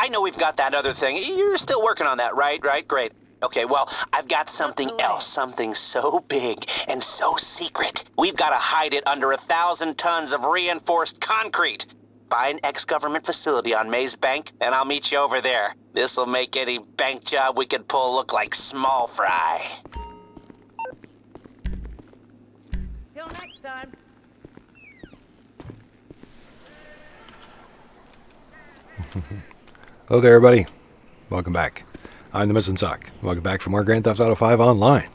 I know we've got that other thing. You're still working on that, right? Right? Great. Okay, well, I've got something else. Something so big and so secret. We've got to hide it under 1,000 tons of reinforced concrete. Buy an ex-government facility on Maze Bank, and I'll meet you over there. This'll make any bank job we could pull look like small fry. Till next time. Hello there, everybody. Welcome back. I'm the Missing Sock. Welcome back for more Grand Theft Auto 5 Online.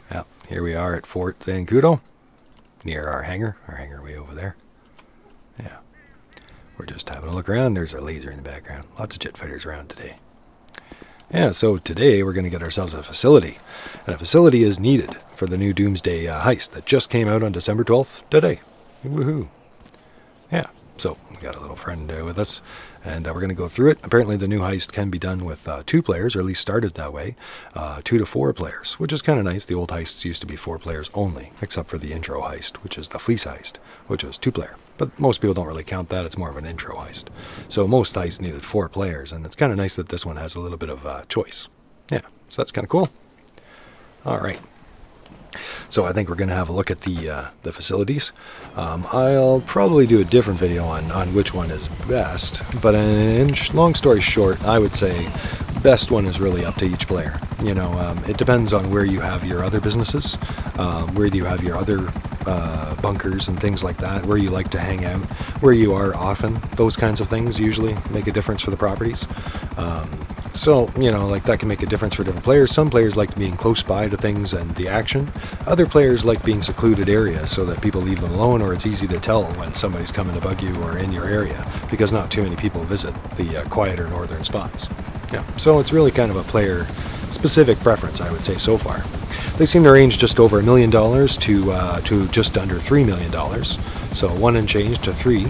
Yeah, here we are at Fort Zancudo, near our hangar way over there. Yeah, we're just having a look around. There's a laser in the background. Lots of jet fighters around today. Yeah, so today we're going to get ourselves a facility. And a facility is needed for the new Doomsday Heist that just came out on December 12th today. Woohoo. Yeah, so we got a little friend with us, and we're going to go through it. Apparently the new heist can be done with 2 players, or at least started that way. 2 to 4 players, which is kind of nice. The old heists used to be 4 players only, except for the intro heist, which is the fleece heist, which was 2 player. But most people don't really count that. It's more of an intro heist. So most heists needed 4 players, and it's kind of nice that this one has a little bit of choice. Yeah, so that's kind of cool. All right. So I think we're going to have a look at the facilities. I'll probably do a different video on which one is best, but in long story short, I would say best one is really up to each player. You know, it depends on where you have your other businesses, where you have your other bunkers and things like that, where you like to hang out, where you are often. Those kinds of things usually make a difference for the properties. So, you know, like that can make a difference for different players. Some players like being close by to things and the action. Other players like being secluded areas so that people leave them alone, or it's easy to tell when somebody's coming to bug you or in your area, because not too many people visit the quieter northern spots. Yeah, so it's really kind of a player-specific preference, I would say, so far. They seem to range just over $1 million to just under $3 million. So 1 and change to 3,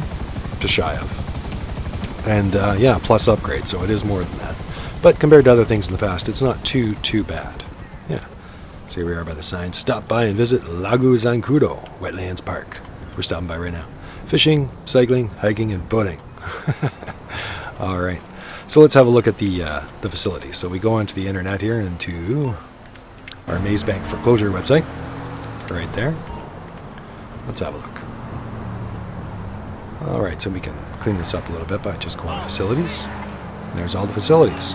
just shy of. And yeah, plus upgrade, so it is more than that. But compared to other things in the past, it's not too bad. Yeah. So here we are by the sign. Stop by and visit Lago Zancudo Wetlands Park. We're stopping by right now. Fishing, cycling, hiking, and boating. All right. So let's have a look at the facility. So we go onto the internet here, into our Maze Bank foreclosure website. Right there. Let's have a look. All right, so we can clean this up a little bit by just going to facilities. And there's all the facilities.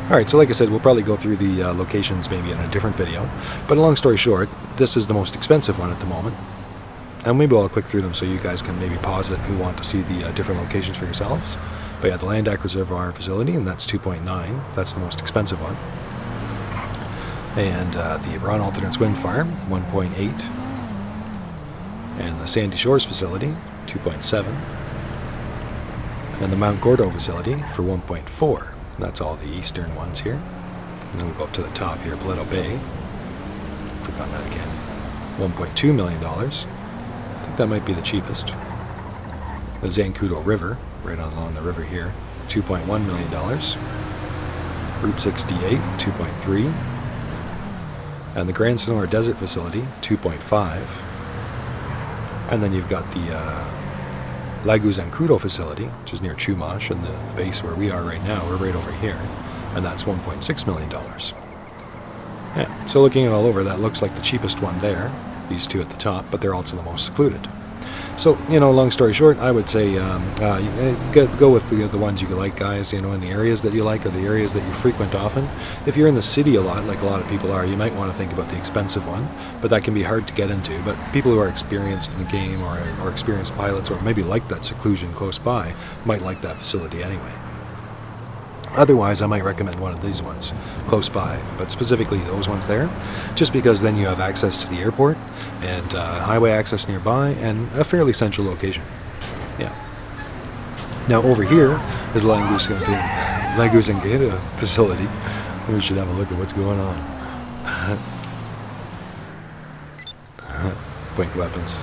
Alright, so like I said, we'll probably go through the locations maybe in a different video. But long story short, this is the most expensive one at the moment. And maybe I'll click through them so you guys can maybe pause it who want to see the different locations for yourselves. But yeah, the Land Reservoir facility, and that's 2.9. That's the most expensive one. And the Ron Alternates Wind Farm, 1.8. And the Sandy Shores facility, 2.7. And the Mount Gordo facility for 1.4. That's all the eastern ones here. And then we go up to the top here, Paleto Bay. Click on that again. $1.2 million. I think that might be the cheapest. The Zancudo River, right along the river here, $2.1 million. Route 68, 2.3. And the Grand Sonora Desert facility, 2.5. And then you've got the Lago Zancudo facility, which is near Chumash, and the base where we are right now, we're right over here, and that's $1.6 million. Yeah, so looking at all over, that looks like the cheapest one there, these 2 at the top, but they're also the most secluded. So, you know, long story short, I would say go with the ones you like, guys, you know, in the areas that you like or the areas that you frequent often. If you're in the city a lot, like a lot of people are, you might want to think about the expensive one, but that can be hard to get into. But people who are experienced in the game or experienced pilots, or maybe like that seclusion close by, might like that facility anyway. Otherwise, I might recommend one of these ones close by, but specifically those ones there, just because then you have access to the airport and highway access nearby and a fairly central location. Yeah. Now over here is Lago Zancudo facility. We should have a look at what's going on. Point weapons.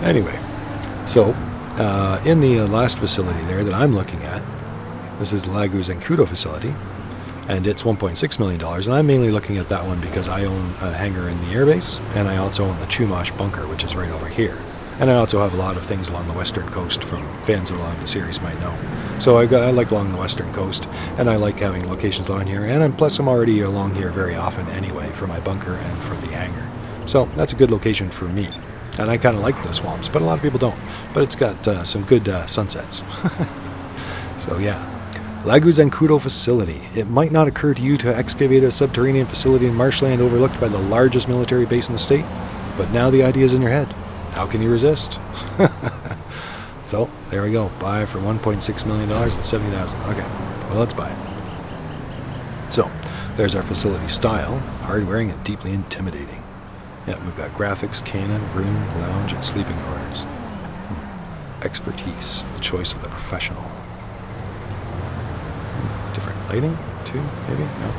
Anyway, so in the last facility there that I'm looking at, this is Lago Zancudo facility, and it's $1.6 million, and I'm mainly looking at that one because I own a hangar in the airbase, and I also own the Chumash bunker, which is right over here. And I also have a lot of things along the western coast from fans along the series might know. So I like along the western coast, and I like having locations along here, and plus I'm already along here very often anyway for my bunker and for the hangar. So that's a good location for me. And I kind of like the swamps, but a lot of people don't. But it's got some good sunsets. So yeah. Laguzancudo facility. It might not occur to you to excavate a subterranean facility in marshland overlooked by the largest military base in the state, but now the idea is in your head. How can you resist? So, there we go. Buy for $1.6 million and $70,000. Okay, well, let's buy it. So, there's our facility style. Hard-wearing and deeply intimidating. Yeah, we've got graphics, cannon, room, lounge, and sleeping quarters. Expertise. The choice of the professional. Different lighting, too, maybe? No.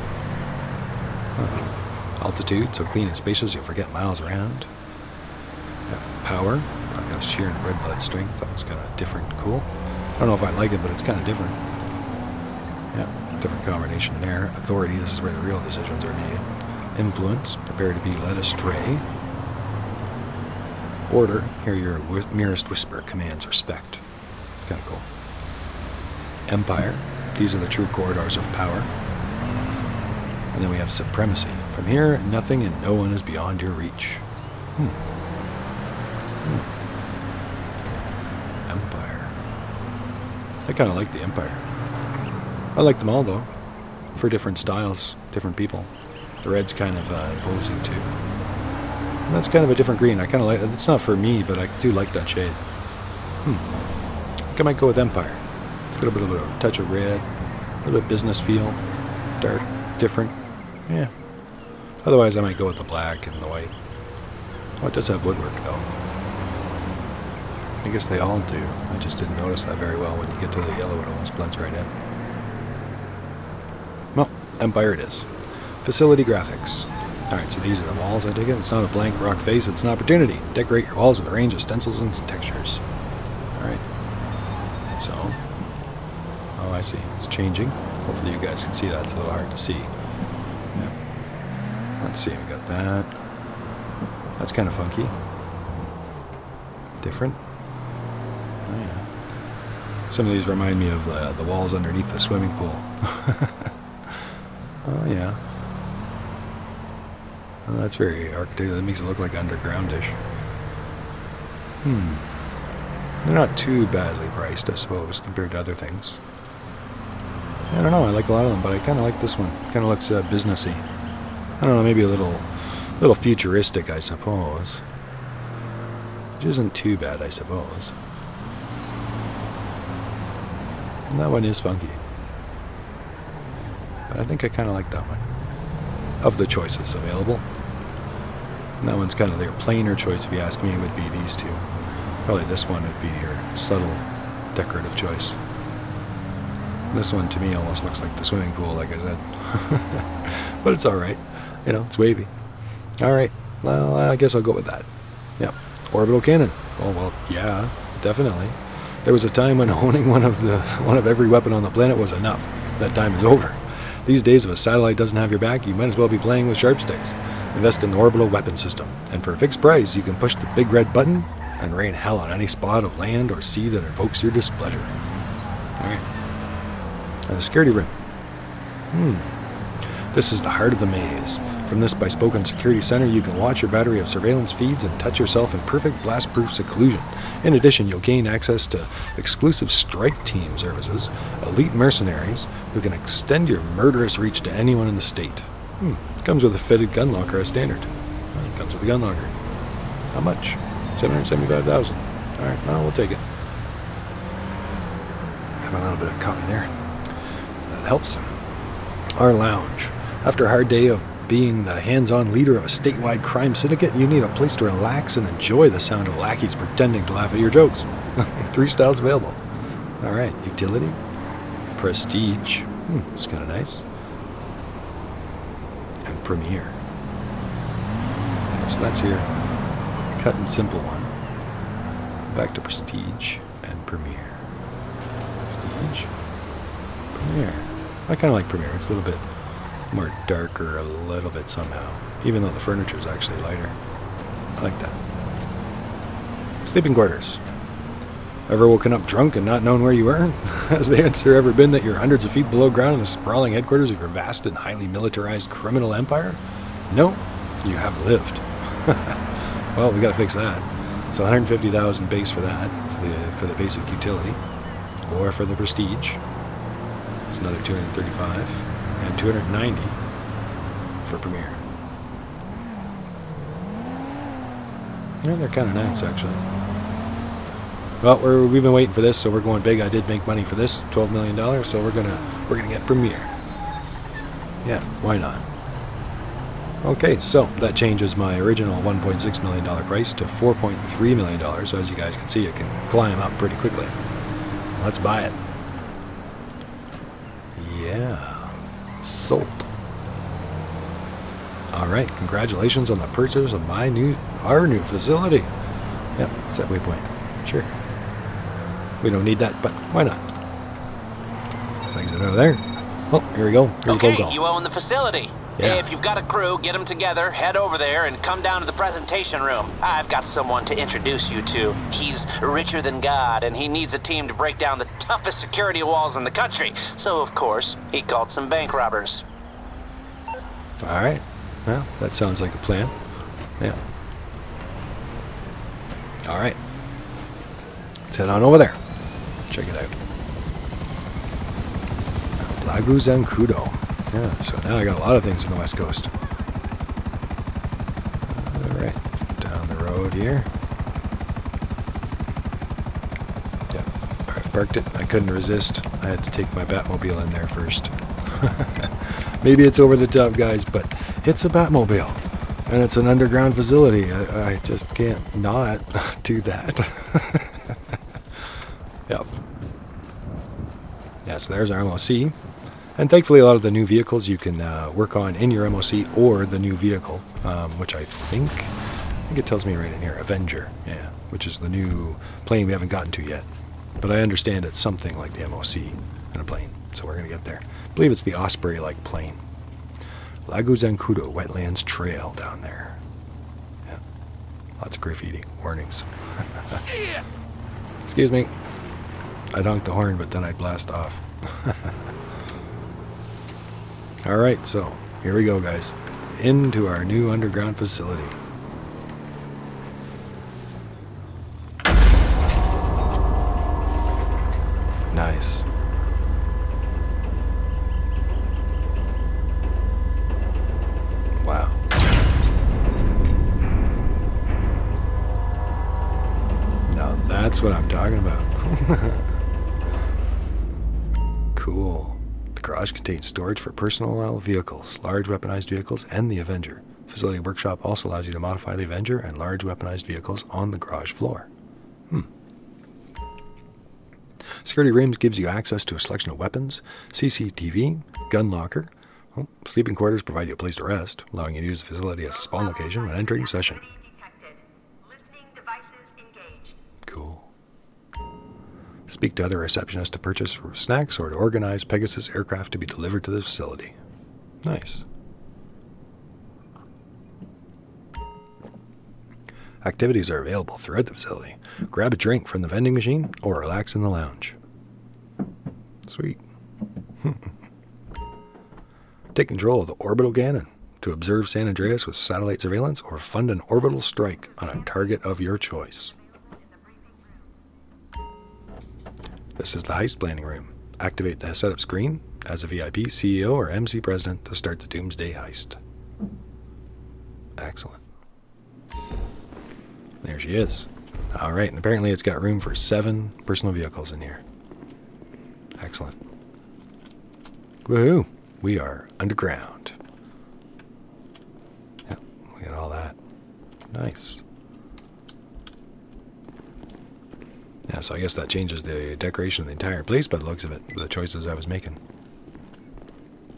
Altitude, so clean and spacious, you'll forget miles around. Power, I've got sheer and red blood strength. That was kind of different, cool. I don't know if I like it, but it's kind of different. Yeah, different combination there. Authority, this is where the real decisions are made. Influence, prepare to be led astray. Order, hear your merest whisper, commands respect. It's kind of cool. Empire, these are the true corridors of power. And then we have supremacy. From here, nothing and no one is beyond your reach. Empire. I kind of like the Empire. I like them all, though. For different styles, different people. The red's kind of imposing, too. And that's kind of a different green. I kind of like it. It's not for me, but I do like that shade. I think I might go with Empire. It's got a bit of a touch of red. A little bit business feel. Dark, different. Yeah. Otherwise, I might go with the black and the white. Oh, it does have woodwork, though. I guess they all do. I just didn't notice that very well. When you get to the yellow, it almost blends right in. Well, Empire it is. Facility graphics. Alright, so these are the walls, I dig it. It's not a blank rock face, it's an opportunity. Decorate your walls with a range of stencils and textures. Alright. So. Oh, I see. It's changing. Hopefully you guys can see that. It's a little hard to see. Yeah. Let's see, we got that. That's kind of funky. Different. Oh, yeah. Some of these remind me of the walls underneath the swimming pool. Oh, yeah. Oh, that's very architectural. That makes it look like undergroundish. They're not too badly priced, I suppose, compared to other things. I don't know. I like a lot of them, but I kind of like this one. Kind of looks businessy. I don't know. Maybe a little futuristic, I suppose. Which isn't too bad, I suppose. And that one is funky. But I think I kind of like that one. Of the choices available. And that one's kind of their plainer choice, if you ask me, would be these two. Probably this one would be your subtle, decorative choice. This one, to me, almost looks like the swimming pool, like I said. But it's alright. You know, it's wavy. Alright, well, I guess I'll go with that. Yeah. Orbital Cannon. Oh, well, yeah, definitely. There was a time when owning one of every weapon on the planet was enough. That time is over. These days, if a satellite doesn't have your back, you might as well be playing with sharp sticks. Invest in the orbital weapon system, and for a fixed price, you can push the big red button and rain hell on any spot of land or sea that evokes your displeasure. Alright. And the security room. This is the heart of the maze. From this bespoken security center, you can watch your battery of surveillance feeds and touch yourself in perfect blast-proof seclusion. In addition, you'll gain access to exclusive strike team services, elite mercenaries, who can extend your murderous reach to anyone in the state. Comes with a fitted gun locker as standard. It comes with a gun locker. How much? $775,000. Alright, well, we'll take it. Have a little bit of coffee there. That helps. Our lounge. After a hard day of being the hands-on leader of a statewide crime syndicate, you need a place to relax and enjoy the sound of lackeys pretending to laugh at your jokes. 3 styles available. Alright, utility. Prestige. It's kind of nice. And Premier. So that's your cut and simple one. Back to Prestige and Premier. Prestige. Premier. I kind of like Premier. It's a little bit more darker, a little bit somehow. Even though the furniture is actually lighter. I like that. Sleeping quarters. Ever woken up drunk and not known where you were? Has the answer ever been that you're hundreds of feet below ground in the sprawling headquarters of your vast and highly militarized criminal empire? No, you have lived. Well, we got to fix that. So 150,000 base for that, for the basic utility, or for the prestige. It's another 235, and 290 for premier. Yeah, they're kind of nice, actually. Well, we've been waiting for this, so we're going big. I did make money for this, $12 million, so we're gonna get premier. Yeah, why not? Okay, so that changes my original $1.6 million price to $4.3 million. So as you guys can see, it can climb up pretty quickly. Let's buy it. Yeah, sold. All right, congratulations on the purchase of our new facility. Yep, set waypoint. Sure. We don't need that, but why not? Let's exit out of there. Oh, here we go. Here's okay, the goal. You own the facility. Yeah. Hey, if you've got a crew, get them together, head over there, and come down to the presentation room. I've got someone to introduce you to. He's richer than God, and he needs a team to break down the toughest security walls in the country. So, of course, he called some bank robbers. All right. Well, that sounds like a plan. Yeah. All right. Let's head on over there. Check it out. Lago Zancudo. Yeah, so now I got a lot of things on the west coast. Alright, down the road here. Yeah, I've parked it. I couldn't resist. I had to take my Batmobile in there first. Maybe it's over the top, guys, but it's a Batmobile. And it's an underground facility. I just can't not do that. Yep. Yeah, so there's our MOC. And thankfully, a lot of the new vehicles you can work on in your MOC or the new vehicle, which I think it tells me right in here, Avenger, yeah, which is the new plane we haven't gotten to yet. But I understand it's something like the MOC in a plane, so we're going to get there. I believe it's the Osprey-like plane. Lago Zancudo Wetlands Trail down there. Yeah, lots of graffiti, warnings. Excuse me. I'd honk the horn, but then I'd blast off. Alright, so here we go, guys. Into our new underground facility. Nice. Wow. Now that's what I'm talking about. Cool. The garage contains storage for personal vehicles, large weaponized vehicles, and the Avenger. Facility workshop also allows you to modify the Avenger and large weaponized vehicles on the garage floor. Security rooms gives you access to a selection of weapons, CCTV, gun locker. Sleeping quarters provide you a place to rest, allowing you to use the facility as a spawn location when entering session. Cool. Speak to other receptionists to purchase snacks or to organize Pegasus aircraft to be delivered to the facility. Nice. Activities are available throughout the facility. Grab a drink from the vending machine or relax in the lounge. Sweet. Take control of the Orbital Cannon to observe San Andreas with satellite surveillance or fund an orbital strike on a target of your choice. This is the heist planning room. Activate the setup screen as a VIP, CEO, or MC president to start the Doomsday Heist. Excellent. There she is. Alright, and apparently it's got room for 7 personal vehicles in here. Excellent. Woohoo! We are underground. Yep, look at all that. Nice. Yeah, so I guess that changes the decoration of the entire place by the looks of it, the choices I was making.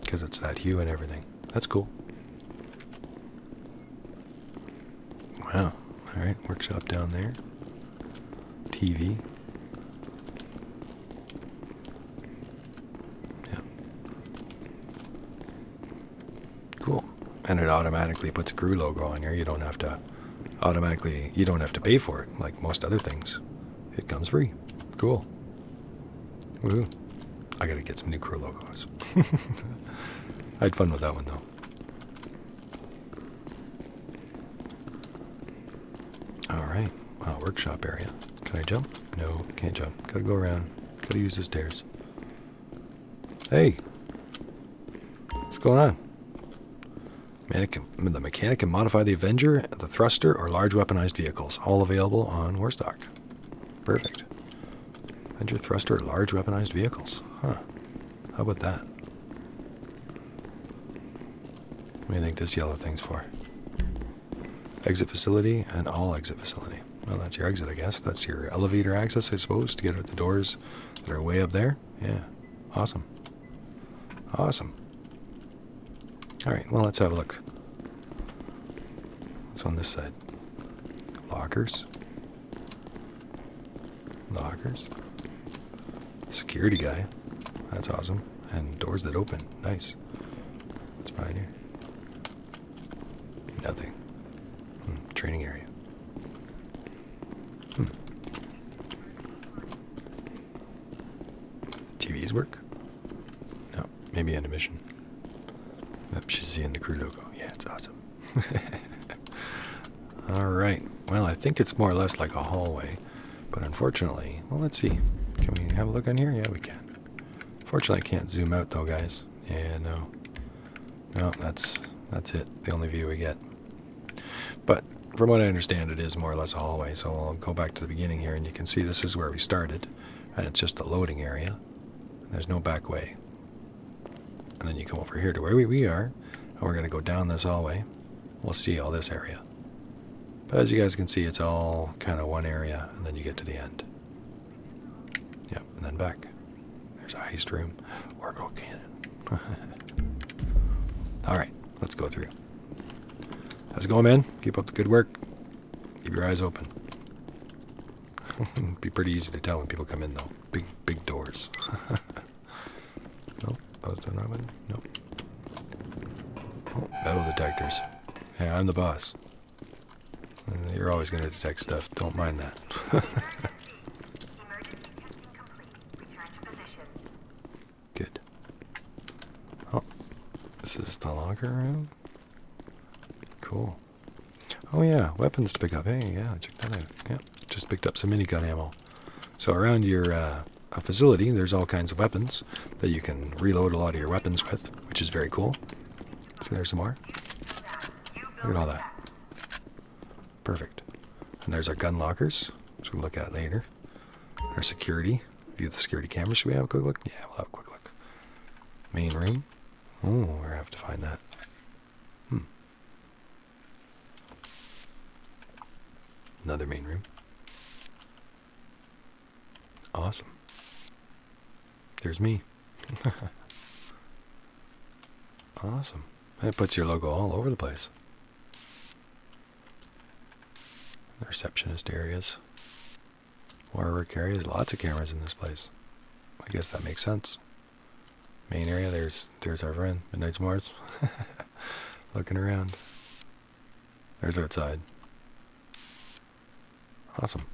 Because it's that hue and everything. That's cool. Wow. Alright, workshop down there. TV. Yeah. Cool. And it automatically puts a crew logo on here. You don't have to automatically, you don't have to pay for it like most other things. It comes free. Cool. Woohoo. I gotta get some new crew logos. I had fun with that one though. Alright. Wow, workshop area. Can I jump? No, can't jump. Gotta go around. Gotta use the stairs. Hey! What's going on? The mechanic can modify the Avenger, the thruster, or large weaponized vehicles. All available on Warstock. Perfect. Avenger, thruster, or large weaponized vehicles. Huh. How about that? What do you think this yellow thing's for? Exit facility and all exit facility. Well, that's your exit, I guess. That's your elevator access, I suppose, to get out the doors that are way up there. Yeah. Awesome. Awesome. Alright, well, let's have a look. What's on this side? Lockers. Lockers. Security guy. That's awesome. And doors that open. Nice. What's behind here? Nothing. Training area. TVs work? No. Maybe end of mission. Yep, she's seeing the crew logo. Yeah, it's awesome. Alright. Well, I think it's more or less like a hallway. But unfortunately, well, let's see. Can we have a look on here? Yeah, we can. Unfortunately, I can't zoom out though, guys. Yeah, no. No, that's it. The only view we get. But from what I understand, it is more or less a hallway. So I'll go back to the beginning here, and you can see this is where we started. And it's just a loading area. There's no back way. And then you come over here to where we are, and we're going to go down this hallway. We'll see all this area. But as you guys can see, it's all kind of one area, and then you get to the end. Yep, and then back. There's a heist room. Orbital Cannon. Alright, let's go through. How's it going, man? Keep up the good work. Keep your eyes open. It'd be pretty easy to tell when people come in, though. Big doors. Nope, those don't open. Nope. Oh, metal detectors. Yeah, I'm the boss. You're always going to detect stuff. Don't mind that. Good. Oh, this is the locker room. Cool. Oh yeah, weapons to pick up. Hey, yeah, check that out. Yep, just picked up some minigun ammo. So around your facility, there's all kinds of weapons that you can reload a lot of your weapons with, which is very cool. See, there's some more. Look at all that. Perfect. And there's our gun lockers, which we'll look at later. Our security. View the security camera. Should we have a quick look? Yeah, we'll have a quick look. Main room. Oh, we're going to have to find that. Another main room. Awesome. There's me. Awesome. That puts your logo all over the place. The receptionist areas. More work areas. Lots of cameras in this place. I guess that makes sense. Main area. There's our friend, Midnight's Mars. Looking around. There's outside. Awesome.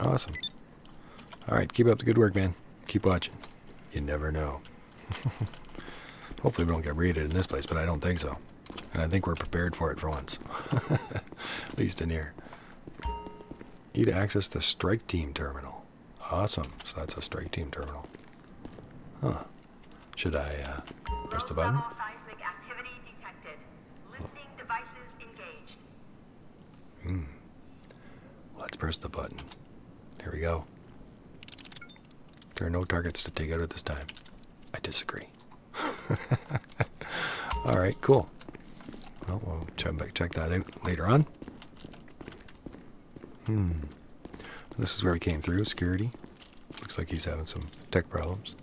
Awesome. Alright, keep up the good work, man. Keep watching. You never know. Hopefully we don't get raided in this place, but I don't think so. And I think we're prepared for it for once. At least in here. E to access the strike team terminal. Awesome. So that's a strike team terminal. Huh. Should I press the button? Seismic activity detected. Listening devices engaged. Let's press the button. Here we go. There are no targets to take out at this time. I disagree. Alright, cool. Well, we'll check that out later on. This is where we came through. Security. Looks like he's having some tech problems.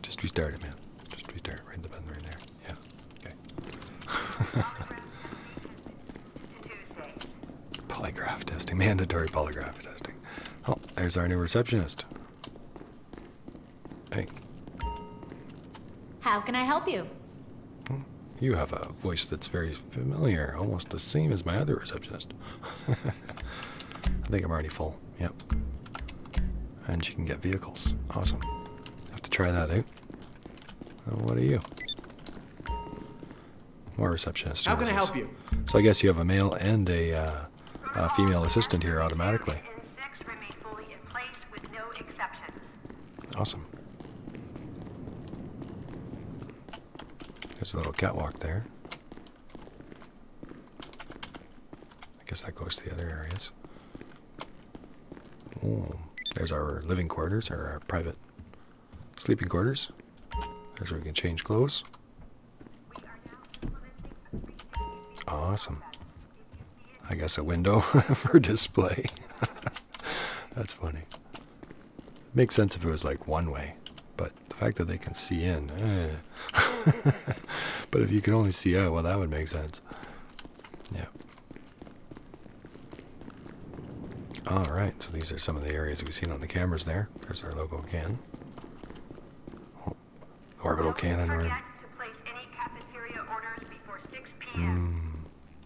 Just restart it, man. Just restart. Right the button right there. Yeah. Okay. Polygraph testing. Mandatory polygraph testing. Oh, there's our new receptionist. Hey. How can I help you? You have a voice that's very familiar, almost the same as my other receptionist. I think I'm already full. Yep. And you can get vehicles. Awesome. Have to try that out. What are you? More receptionist services. How can I help you? So I guess you have a male and a female assistant here automatically. Awesome. There's a little catwalk there. I guess that goes to the other areas. Oh, there's our living quarters, or our private sleeping quarters. There's where we can change clothes. Awesome. I guess a window for display. That's funny. Makes sense if it was like one way, but the fact that they can see in, but if you could only see out, well, that would make sense. Yeah. All right, so these are some of the areas we've seen on the cameras there. There's our logo can. Oh, Orbital Cannon.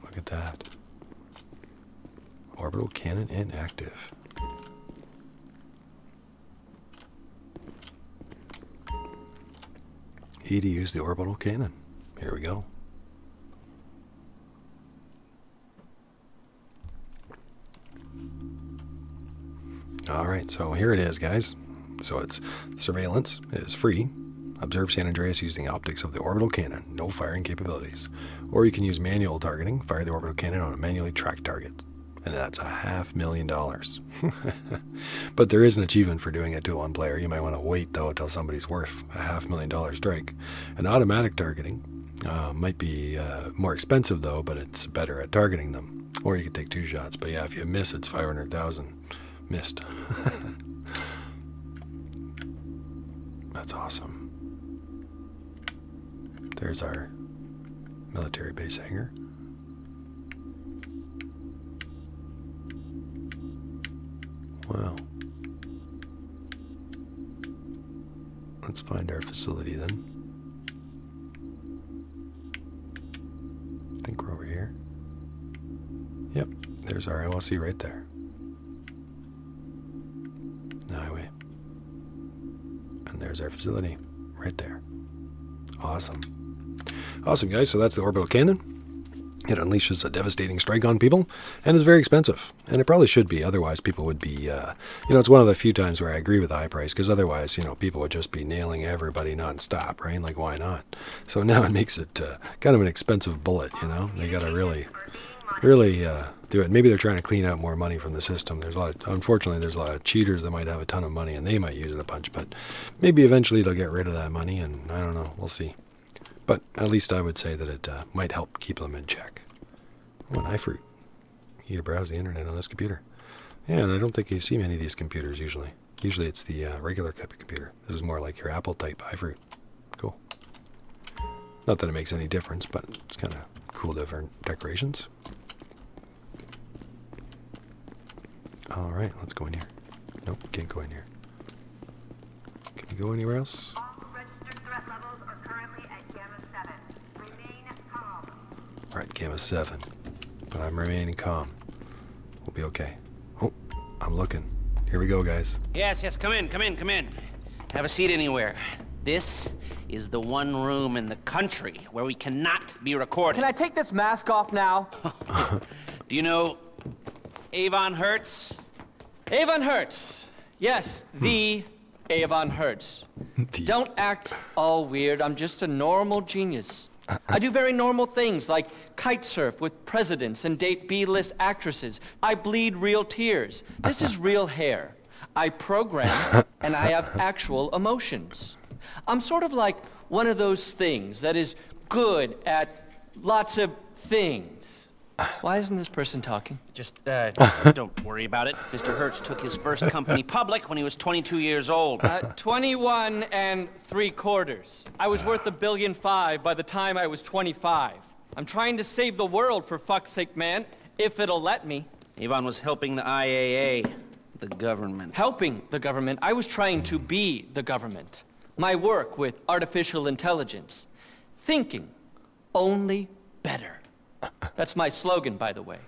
Look at that. Orbital Cannon inactive. E to use the Orbital Cannon. Here we go. Alright, so here it is, guys. So it's surveillance is free. Observe San Andreas using the optics of the Orbital Cannon. No firing capabilities. Or you can use manual targeting. Fire the Orbital Cannon on a manually tracked target. And that's $500,000. But there is an achievement for doing it to one player. You might want to wait, though, until somebody's worth $500,000 strike. And automatic targeting might be more expensive, though, but it's better at targeting them. Or you could take 2 shots. But yeah, if you miss, it's 500,000 missed. That's awesome. There's our military base hangar. Wow. Let's find our facility then. I think we're over here. Yep, there's our LLC right there. The highway. And there's our facility right there. Awesome. Awesome, guys. So that's the Orbital Cannon. It unleashes a devastating strike on people and is very expensive. And it probably should be. Otherwise, people would be, you know, it's one of the few times where I agree with the high price, because otherwise, you know, people would just be nailing everybody non-stop, right? Like, why not? So now it makes it kind of an expensive bullet, you know? They got to really do it. Maybe they're trying to clean out more money from the system. There's a lot of, unfortunately, there's a lot of cheaters that might have a ton of money and they might use it a bunch, but maybe eventually they'll get rid of that money, and I don't know. We'll see. But at least I would say that it might help keep them in check. Oh, an iFruit. You to browse the internet on this computer. Yeah, and I don't think you see many of these computers usually. Usually it's the regular type of computer. This is more like your Apple type iFruit. Cool. Not that it makes any difference, but it's kind of cool different decorations. All right, let's go in here. Nope, can't go in here. Can you go anywhere else? All registered threat levels are currently at Gamma 7. Remain calm. All right, Gamma 7. But I'm remaining calm. We'll be okay. Oh, I'm looking. Here we go, guys. Yes, come in. Have a seat anywhere. This is the one room in the country where we cannot be recorded. Can I take this mask off now? Do you know Avon Hertz? Avon Hertz. Yes, the Avon Hertz. Don't act all weird. I'm just a normal genius. I do very normal things like kite surf with presidents and date B-list actresses. I bleed real tears. This is real hair. I program and I have actual emotions. I'm sort of like one of those things that is good at lots of things. Why isn't this person talking? Just, don't worry about it. Mr. Hertz took his first company public when he was 22 years old. 21 3/4. I was worth $1.5 billion by the time I was 25. I'm trying to save the world, for fuck's sake, man, if it'll let me. Avon was helping the IAA, the government. Helping the government? I was trying to be the government. My work with artificial intelligence. Thinking. only better. That's my slogan, by the way.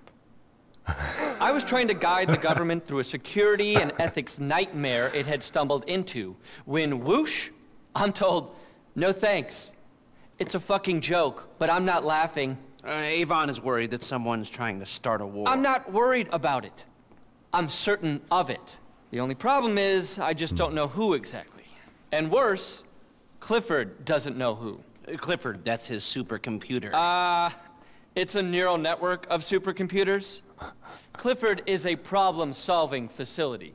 I was trying to guide the government through a security and ethics nightmare it had stumbled into, when whoosh, I'm told, no thanks. It's a fucking joke, but I'm not laughing. Avon is worried that someone's trying to start a war. I'm not worried about it. I'm certain of it. The only problem is, I just don't know who exactly. And worse, Clifford doesn't know who. Clifford, that's his supercomputer. It's a neural network of supercomputers. Clifford is a problem-solving facility.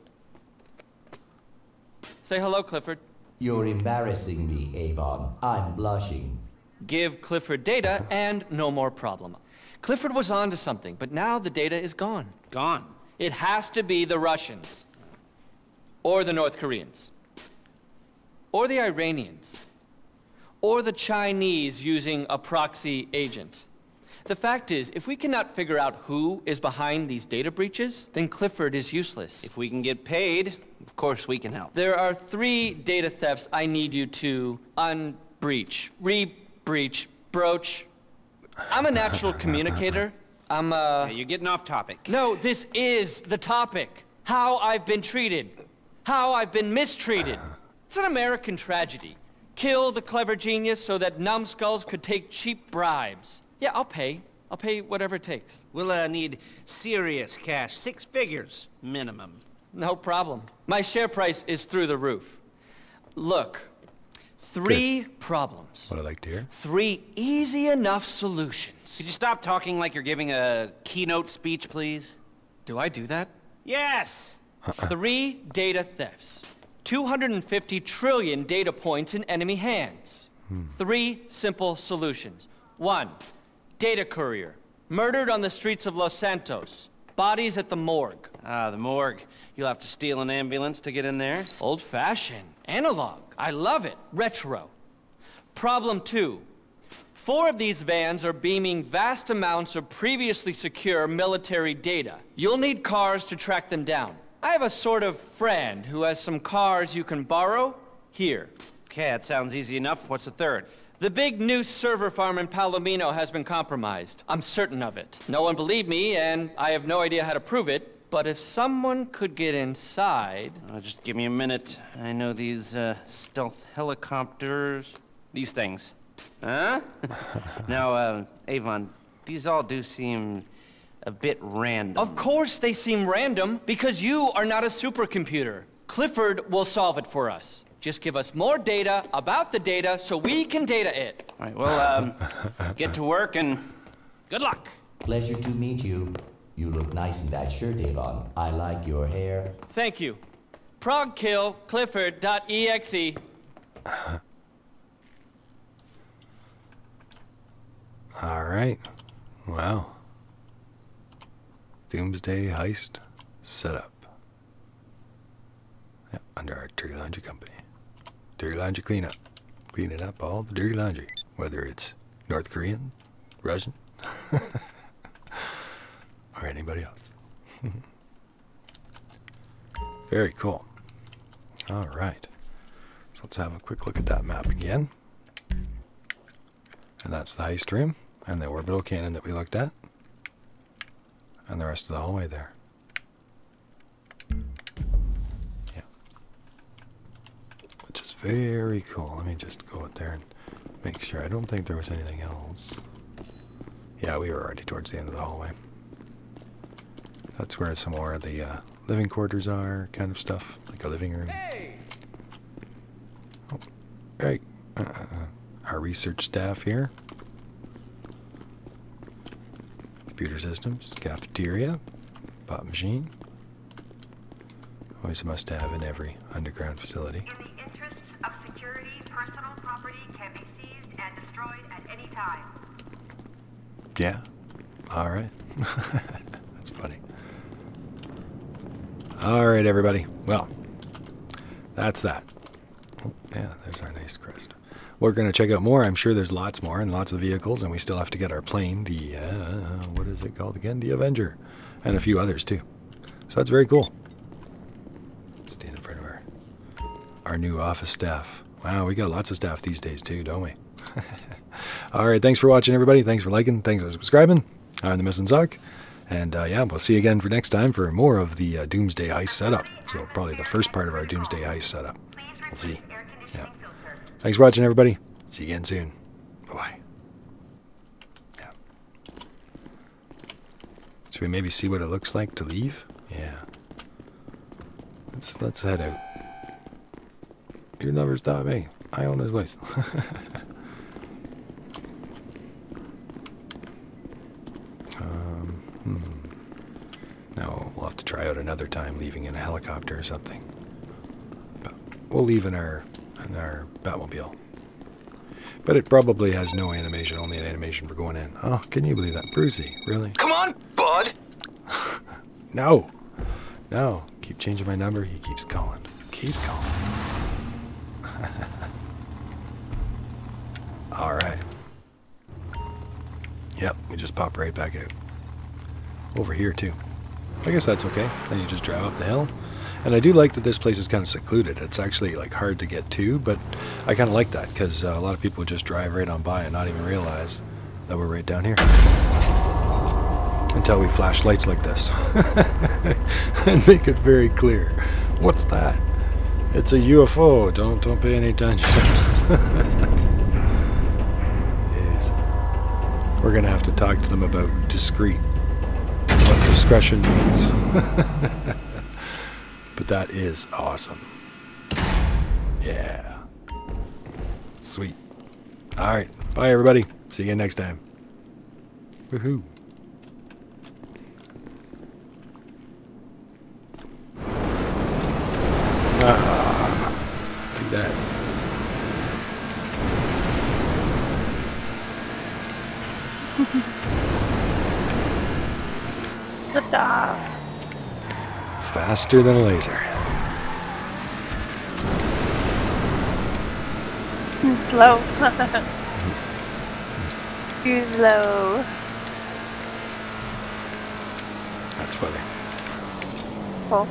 Say hello, Clifford. You're embarrassing me, Avon. I'm blushing. Give Clifford data and no more problem. Clifford was onto something, but now the data is gone. Gone. It has to be the Russians. Or the North Koreans. Or the Iranians. Or the Chinese using a proxy agent. The fact is, if we cannot figure out who is behind these data breaches, then Clifford is useless. If we can get paid, of course we can help. There are 3 data thefts I need you to unbreach, re-breach, broach. I'm a natural communicator. You're getting off topic. No, this is the topic. How I've been treated. How I've been mistreated. It's an American tragedy. Kill the clever genius so that numbskulls could take cheap bribes. Yeah, I'll pay. I'll pay whatever it takes. We'll need serious cash, 6 figures minimum. No problem. My share price is through the roof. Look, 3 problems. What I like to hear. 3 easy enough solutions. Could you stop talking like you're giving a keynote speech, please? Do I do that? Yes! 3 data thefts. 250 trillion data points in enemy hands. 3 simple solutions. 1, data courier. Murdered on the streets of Los Santos. Bodies at the morgue. Ah, the morgue. You'll have to steal an ambulance to get in there. Old-fashioned. Analog. I love it. Retro. Problem 2. 4 of these vans are beaming vast amounts of previously secure military data. You'll need cars to track them down. I have a sort of friend who has some cars you can borrow. Here. Okay, that sounds easy enough. What's the 3rd? The big new server farm in Palomino has been compromised. I'm certain of it. No one believed me, and I have no idea how to prove it. But if someone could get inside... Just give me a minute. I know these stealth helicopters. These things. Huh? Now, Avon, these all do seem a bit random. Of course they seem random, because you are not a supercomputer. Clifford will solve it for us. Just give us more data about the data so we can data it. All right, well, get to work and good luck. Pleasure to meet you. You look nice in that shirt, Avon. I like your hair. Thank you. Progkill Clifford.exe. All right. Wow. Doomsday Heist setup. Yeah, under our dirty laundry company. Dirty laundry cleanup. Cleaning up all the dirty laundry. Whether it's North Korean, Russian, or anybody else. Very cool. All right. So let's have a quick look at that map again. And that's the heist room and the orbital cannon that we looked at. And the rest of the hallway there. Yeah. Which is very cool. Let me just go out there and make sure. I don't think there was anything else. Yeah, we were already towards the end of the hallway. That's where some more of the living quarters are, kind of stuff, like a living room. Hey! Oh, right. Our research staff here. Computer systems, cafeteria, pop machine. Always a must-have in every underground facility. In the interests of security, personal property can be seized and destroyed at any time. Yeah. All right. That's funny. All right, everybody. Well, that's that. Oh, yeah, there's our nice crest. We're going to check out more. I'm sure there's lots more and lots of vehicles, and we still have to get our plane, the, what is it called again? The Avenger, and a few others, too. So that's very cool. Stand in front of our new office staff. Wow, we got lots of staff these days, too, don't we? All right, thanks for watching, everybody. Thanks for liking. Thanks for subscribing. I'm the Missing Zuck. And yeah, we'll see you again for next time for more of the Doomsday Heist setup. So probably the first part of our Doomsday Heist setup. We'll see. Yeah. Thanks for watching, everybody. See you again soon. Bye-bye. Yeah. Should we maybe see what it looks like to leave? Yeah. Let's head out. You'll never stop me. I own this place. No, we'll have to try out another time leaving in a helicopter or something. But we'll leave in our Batmobile. But it probably has no animation, only an animation for going in. Oh, can you believe that? Brucey, really? Come on, bud. No. No. Keep changing my number. He keeps calling. Keep calling. Alright. Yep, we just pop right back out. Over here, too. I guess that's okay. Then you just drive up the hill. And I do like that this place is kind of secluded. It's actually like hard to get to, but I kind of like that because a lot of people just drive right on by and not even realize that we're right down here. Until we flash lights like this. And make it very clear. What's that? It's a UFO. Don't pay any attention. Yes. We're going to have to talk to them about discreet. What discretion means. But that is awesome. Yeah. Sweet. Alright. Bye, everybody. See you again next time. Woohoo. Take that. Faster than a laser. Slow. Too slow. That's funny. Oh.